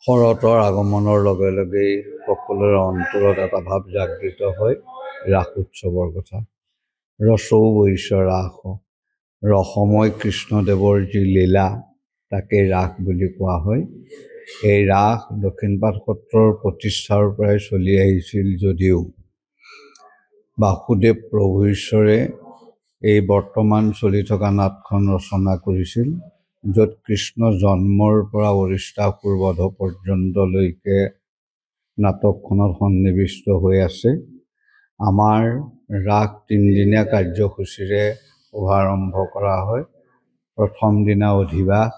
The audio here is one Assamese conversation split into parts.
শৰতৰ আগমনৰ লগে লগেই সকলোৰে অন্তৰত এটা ভাৱ জাগৃত হয় ৰাস উৎসৱৰ কথা। ৰসৌ বৈশ্য ৰাস, ৰসময় কৃষ্ণদেৱৰ যি লীলা তাকে ৰাস বুলি কোৱা হয়। এই ৰাস দক্ষিণপাট সত্ৰৰ প্ৰতিষ্ঠাৰ পৰাই চলি আহিছিল যদিও বাসুদেৱ প্ৰভু ঈশ্বৰে এই বৰ্তমান চলি থকা নাটখন ৰচনা কৰিছিল, য'ত কৃষ্ণ জন্মৰ পৰা অৰিষ্টাসুৰ বধ পৰ্যন্তলৈকে নাটকখনত সন্নিৱিষ্ট হৈ আছে। আমাৰ ৰাস 3 দিনীয়া কাৰ্যসূচীৰে শুভাৰম্ভ কৰা হয়। প্ৰথম দিনা অধিবাস,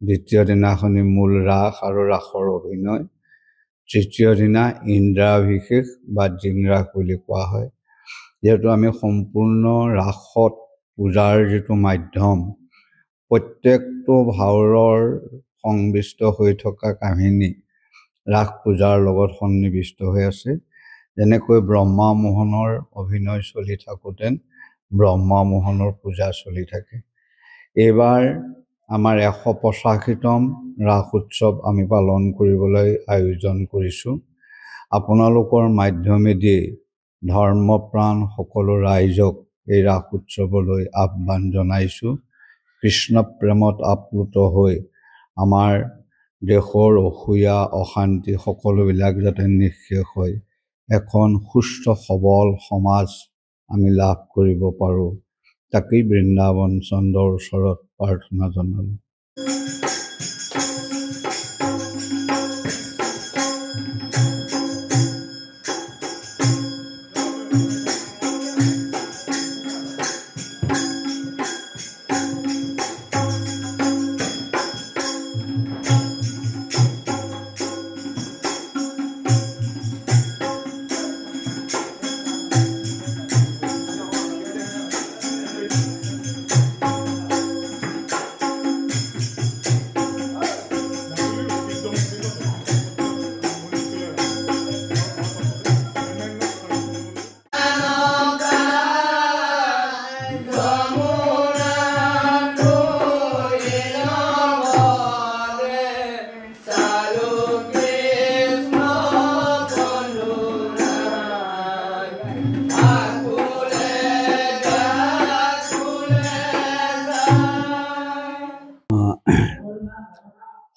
দ্বিতীয় দিনাখনি মূল ৰাস আৰু ৰাসৰ অভিনয়, তৃতীয় দিনা ইন্দ্ৰাভিষেক বা জিংৰাস বুলি কোৱা হয়। যিহেতু আমি সম্পূৰ্ণ ৰাসত পূজাৰ যিটো মাধ্যম, প্ৰত্যেকটো ভাৱৰ সংমিষ্ট হৈ থকা কাহিনী ৰাস পূজাৰ লগত সন্নিৱিষ্ট হৈ আছে। যেনেকৈ ব্ৰহ্মা মোহনৰ অভিনয় চলি থাকোঁতে ব্ৰহ্মা মোহনৰ পূজা চলি থাকে। এইবাৰ আমাৰ 185তম ৰাস উৎসৱ আমি পালন কৰিবলৈ আয়োজন কৰিছোঁ। আপোনালোকৰ মাধ্যমেদি ধৰ্মপ্ৰাণ সকলো ৰাইজক এই ৰাস উৎসৱলৈ আহ্বান জনাইছোঁ। কৃষ্ণ প্ৰেমত আপ্লুত হৈ আমাৰ দেশৰ অসূয়া অশান্তি সকলোবিলাক যাতে নিঃশেষ হয়, এখন সুস্থ সবল সমাজ আমি লাভ কৰিব পাৰোঁ, তাকেই বৃন্দাবন চন্দ্ৰৰ ওচৰত প্ৰাৰ্থনা জনালোঁ।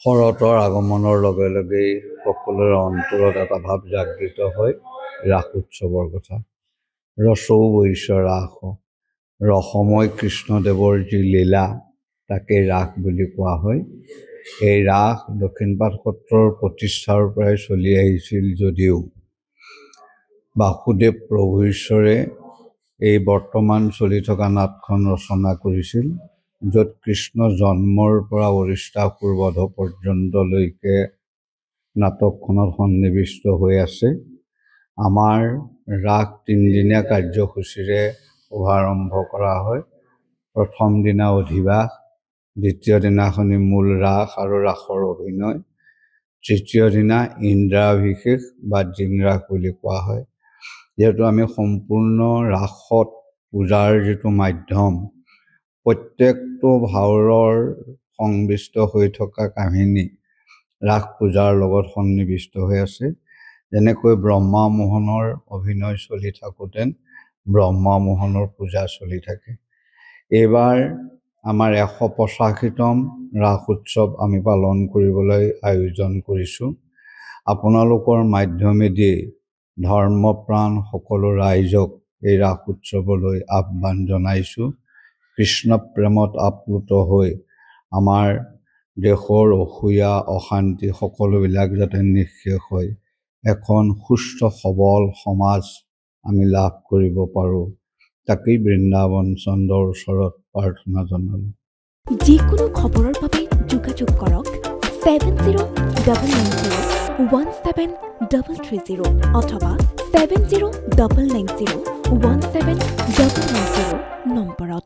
শৰতৰ আগমনৰ লগে লগেই সকলোৰে অন্তৰত এটা ভাৱ জাগৃত হয় ৰাস উৎসৱৰ কথা। ৰসৌ বৈশ্য ৰাস, ৰসময় কৃষ্ণদেৱৰ যি লীলা তাকে ৰাস বুলি কোৱা হয়। এই ৰাস দক্ষিণপাট সত্ৰৰ প্ৰতিষ্ঠাৰ পৰাই চলি আহিছিল যদিও বাসুদেৱ প্ৰভু ঈশ্বৰে এই বৰ্তমান চলি থকা নাটখন ৰচনা কৰিছিল, য'ত কৃষ্ণ জন্মৰ পৰা অৰিষ্টাসুৰ বধ পৰ্যন্তলৈকে নাটকখনত সন্নিৱিষ্ট হৈ আছে। আমাৰ ৰাস 3 দিনীয়া কাৰ্যসূচীৰে শুভাৰম্ভ কৰা হয়। প্ৰথম দিনা অধিবাস, দ্বিতীয় দিনাখনি মূল ৰাস আৰু ৰাসৰ অভিনয়, তৃতীয় দিনা ইন্দ্ৰাভিষেক বা জিংৰাস বুলি কোৱা হয়। যিহেতু আমি সম্পূৰ্ণ ৰাসত পূজাৰ যিটো মাধ্যম, প্ৰত্যেকটো ভাৱৰ সংমিষ্ট হৈ থকা কাহিনী ৰাস পূজাৰ লগত সন্নিৱিষ্ট হৈ আছে। যেনেকৈ ব্ৰহ্মা মোহনৰ অভিনয় চলি থাকোঁতে ব্ৰহ্মা মোহনৰ পূজা চলি থাকে। এইবাৰ আমাৰ 185তম ৰাস উৎসৱ আমি পালন কৰিবলৈ আয়োজন কৰিছোঁ। আপোনালোকৰ মাধ্যমেদি ধৰ্মপ্ৰাণ সকলো ৰাইজক এই ৰাস উৎসৱলৈ আহ্বান জনাইছোঁ। কৃষ্ণ প্ৰেমত আপ্লুত হৈ আমাৰ দেশৰ অসূয়া অশান্তি সকলোবিলাক যাতে নিঃশেষ হয়, এখন সুস্থ সবল সমাজ আমি লাভ কৰিব পাৰোঁ, তাকেই বৃন্দাবন চন্দ্ৰৰ ওচৰত প্ৰাৰ্থনা জনালোঁ। যিকোনো খবৰৰ বাবে যোগাযোগ কৰক 7099017330 অথবা 7099017390।